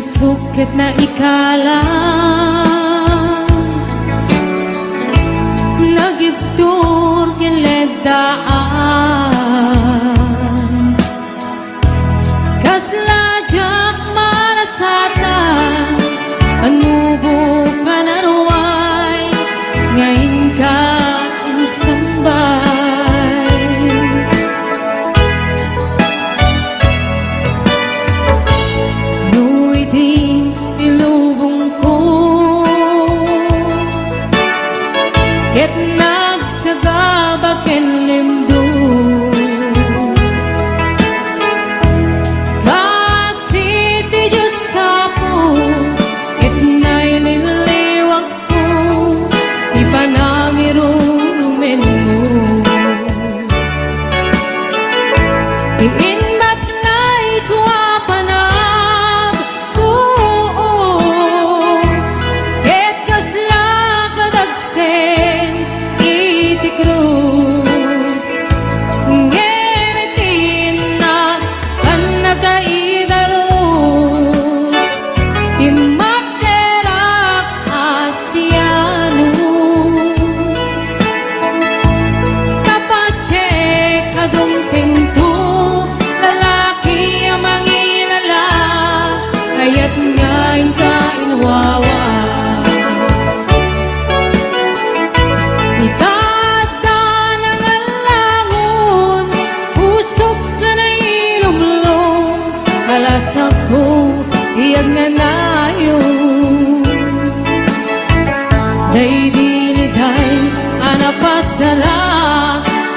Sukit na ikalang nagibtur kiledaan kasladyak marasatan anubo ka naruay ngayon ka insambay ket nagsagabag kenlimdo kasi ti Diyos sapo ket naililiwag ko ti panangirumen mo iinbat na'y kuwapanag tuo ket kasla kadagsen Cruz ngeritin na kan nagaidaros timakterak Asianus tapacek adong tinto lalaki ang mangilala kaya't ngayon ka inwawa ko iyag nga nayon day diliday anapasara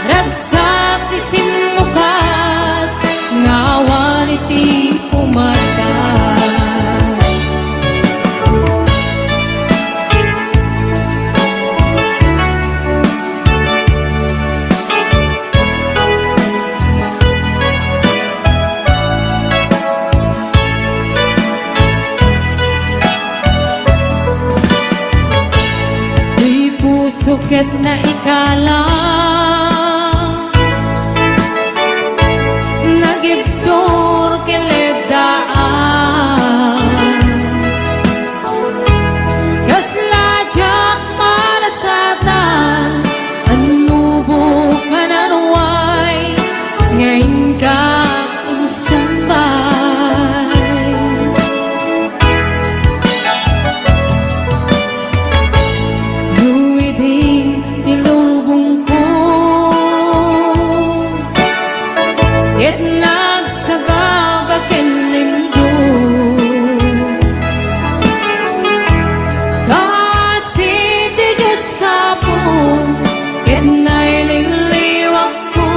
ragsak isimukat ngawan iti umata sukit na ikalang nagibtur kiledaan kasladyak marasatan anubo ka naruay ngayon ka insambay nagsagabag kenlimdo kasi ti Diyos sapo ket naililiwag ko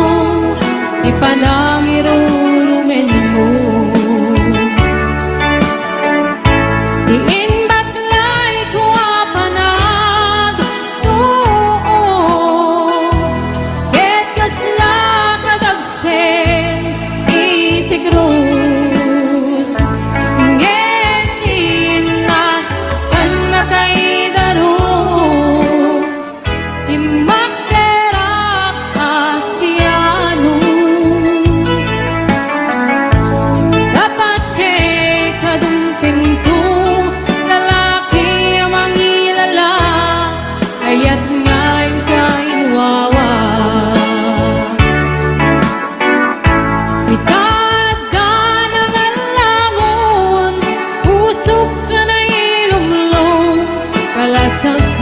ti panangirurumen mo iinbat lay kuwapanag tuo ket kasla kadagsen Cruz ngetin na kan nakaidaros timakterak Asianus tapacek kadung tinto lalaki ang mangilala kaya't ngayon ka inwawa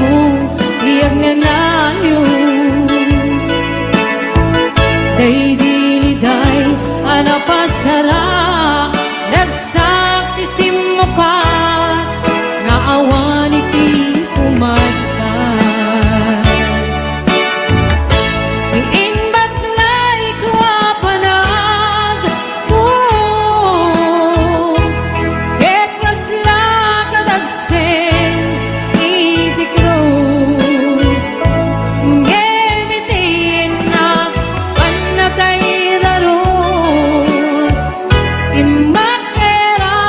ko iyag nga nayon day diliday anapasara ragsak isimukat nga awan iti umata iinbat lay kuwapanag ket kasla kadagsen Cruz ngemitin na kan nagaidaros timakterak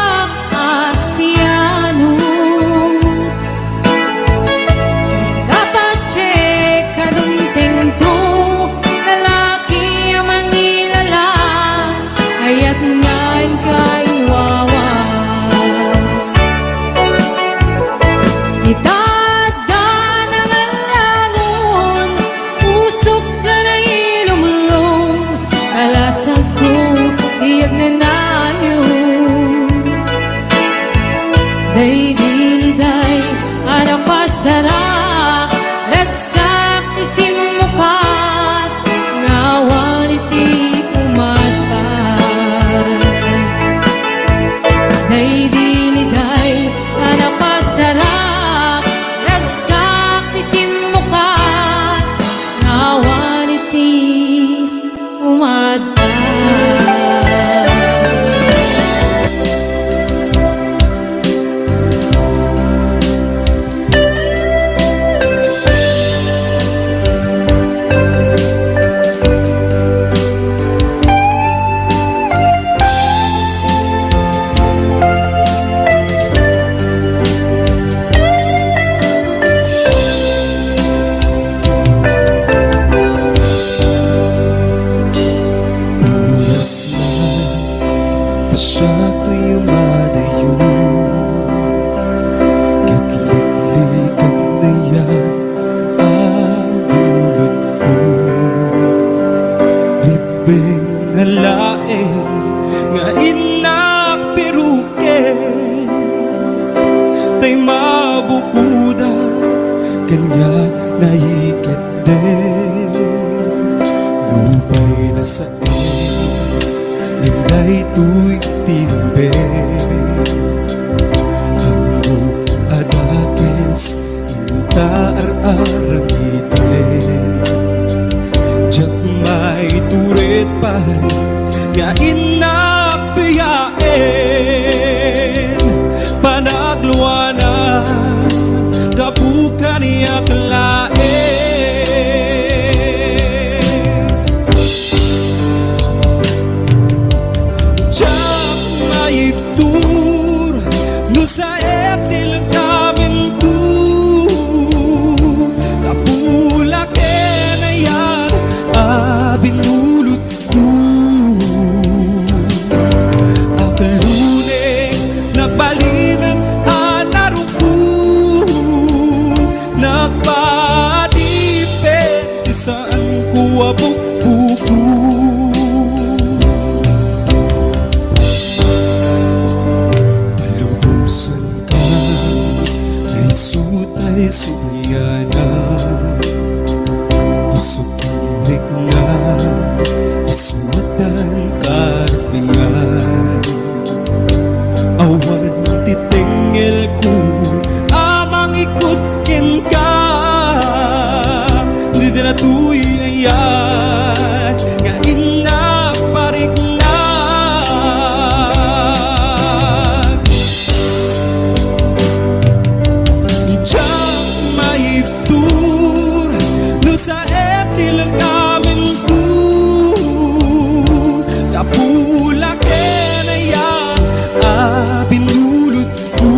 day diliday anak pasarak ragsak isimukat ngawan iti umatay day diliday anak pasarak ragsak isimukat ngawan iti umatay. Siya'y umadayo, kitliklikan na yan ang bulot ko. Ribeng halain nga inak piruken, tay mabukuda kanya naiket din. Dubay na sa Linday tuy timbe Amo adakes Inta aramide Diyak may turet pa Nga inapiyain Panagluana Kabuka niya klain Tur no sa etil namin tu kapula na yan binulot ko akalune nagbalinang anaro ko nagpadipende saan ko abubuko Sutay suyana Pusok himik na Isuatan karpingan Awan titingil ko Amang ikutkin ka Hindi na tuy na yan Nga inaparik na sa etil namin tu kapula na yan binulot ko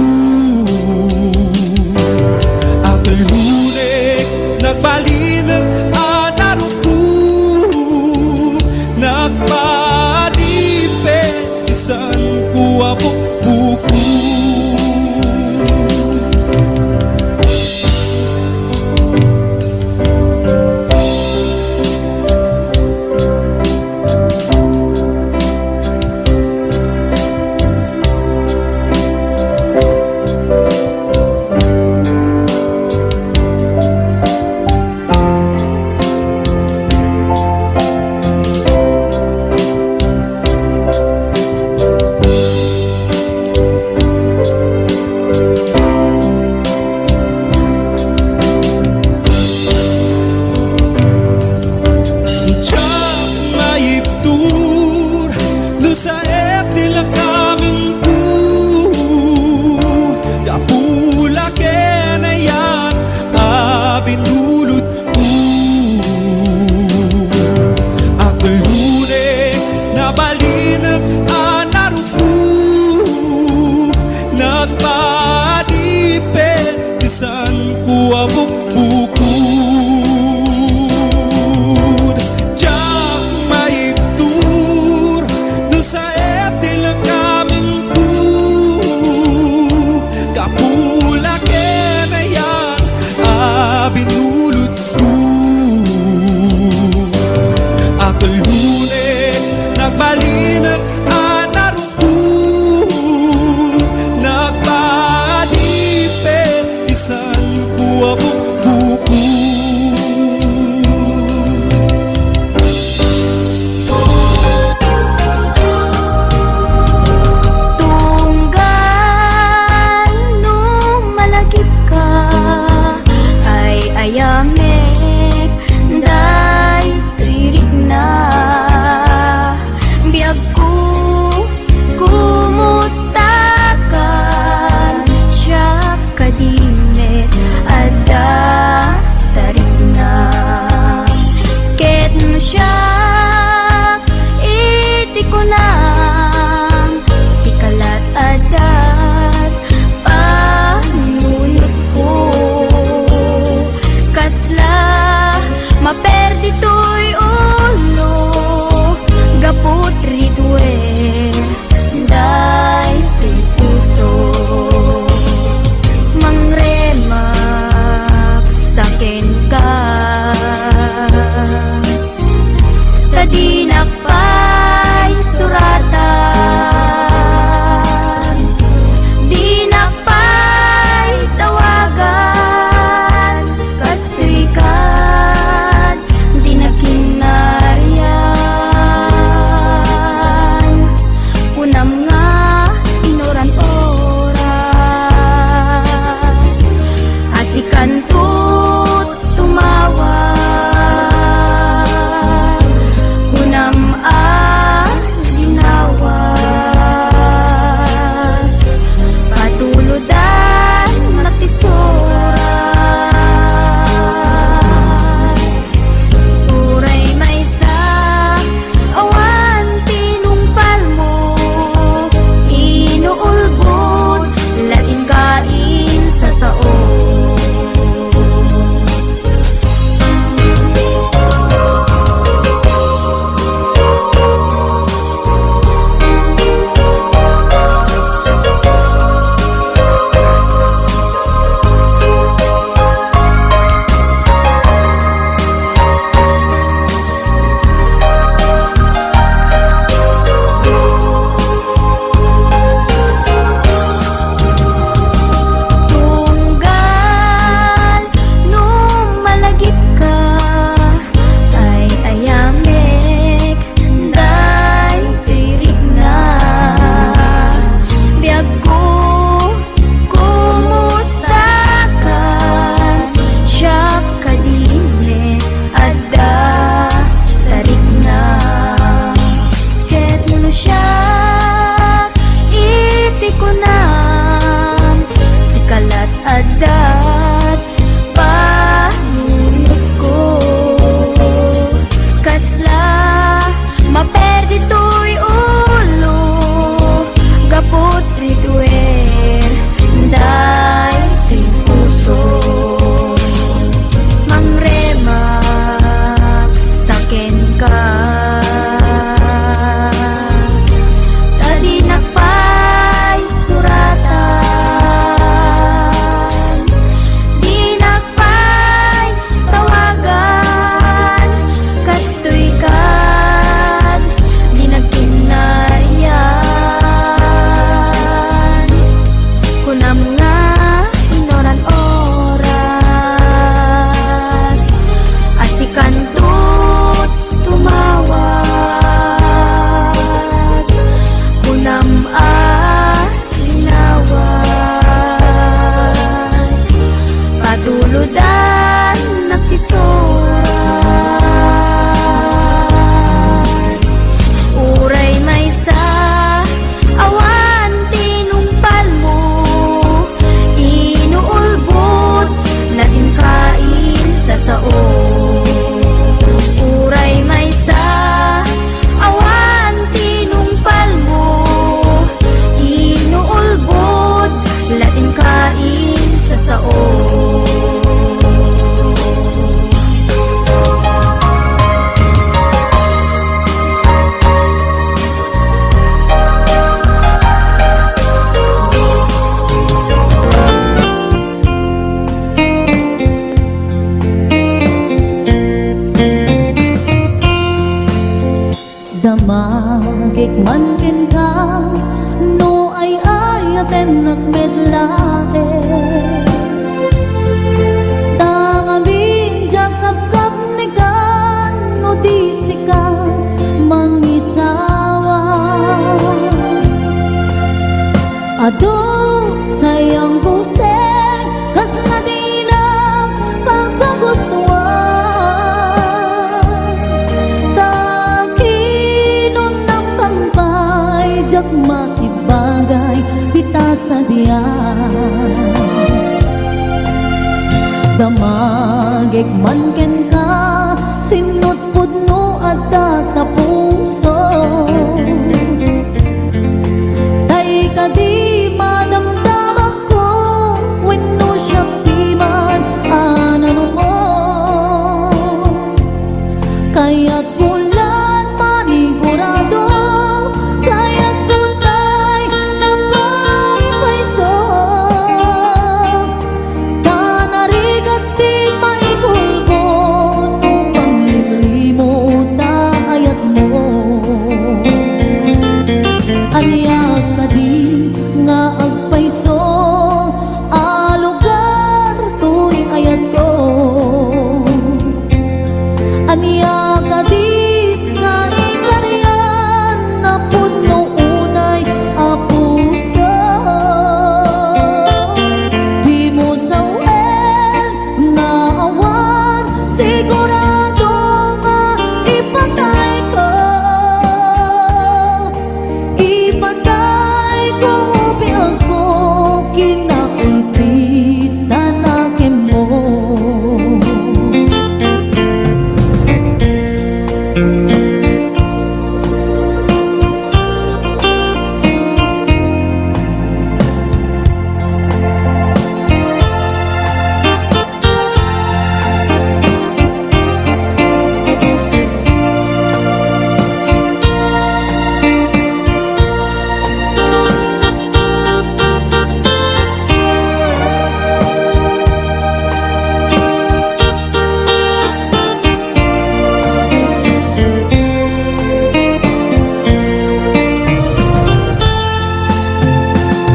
akalune nagbalinang anaro ko nagpadipe isan ko abubuko Ado sayang puseng kas nga di na pagkagustuhan. Takinon ng kampay jak makibagay dita sa diyan. Damagek man ken ka sinot pudno at tatapuso. Tay ka di madamdaman ko wenno siya timan anano mo. Kaya't kulan manigurado kaya't tutay na pagkaiso. Kanarigat di maikulbo nung pangliblimot na ayat mo. Aniyak ka di nga agpaiso alugar to'y ayat ko. Aniyak ka di nga ikaryan na puno unay apuso. Di mo sawen na awan sigurado nga ipatay ko. Ipatay ko upiang ko kinakulpit na nakin mo.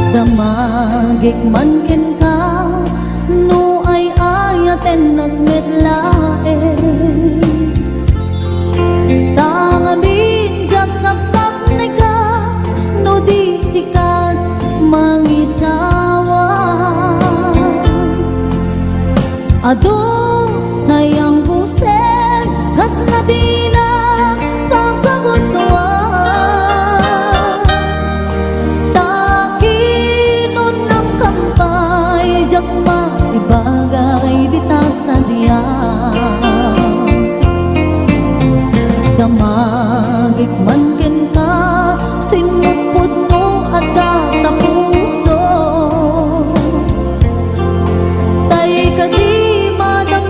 Damagik man ken ka no ay ayaten nagmetlae. Tangamin jakap na ka no di sikat mangisawa. Ado sayang puseng kas na di na pagkagustuhan. Takinon ng kampay jak maibagay dita sa diyan. Damagik man ken ka sinot pudno at tatapuso. Tay ka di madam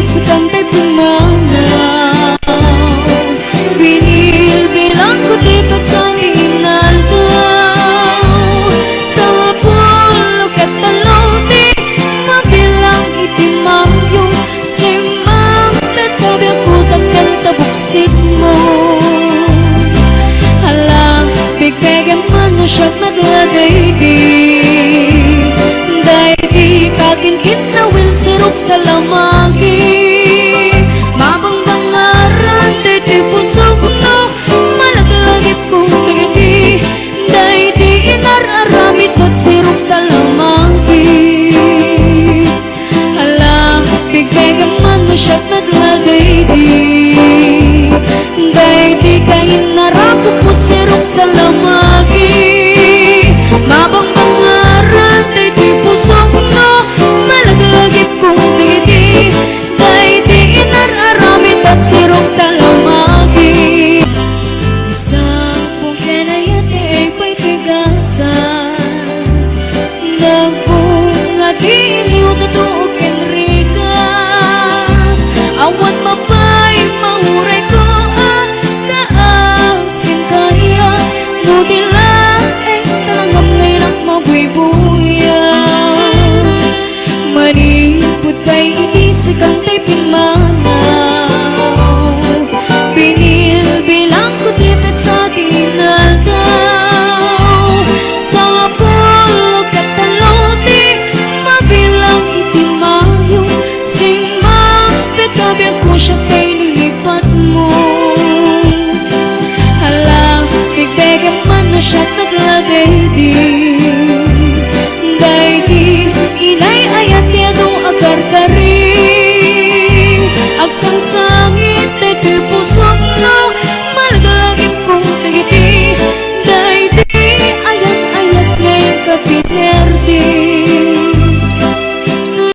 sa kantay pumanaw. Binilbilang ko di pa sa ginaldaw. Sa pulog at talawti, mabilang itimang yung simang tatabi ako takanta buksit mo. Alam, bigbegan man mo siya maglagay di. Dahil di kakinkit na will sirok sa lamagi. Mabanggang ngaran, di pusok no, malaglagip kong tigiti. Dahil di inararamit at sirok sa lamagi. Alam, bigbegan man mo siya maglagay di. Dahil di ka inarakot mo sirok sa lamagi. Mabanggang ngaran, di pusok no, malaglagip kong tigiti. Dahil di inararamit at sirok sa lamagi. Isang pong kanayate ay pa'y tigasan. Nagbunga di iliw na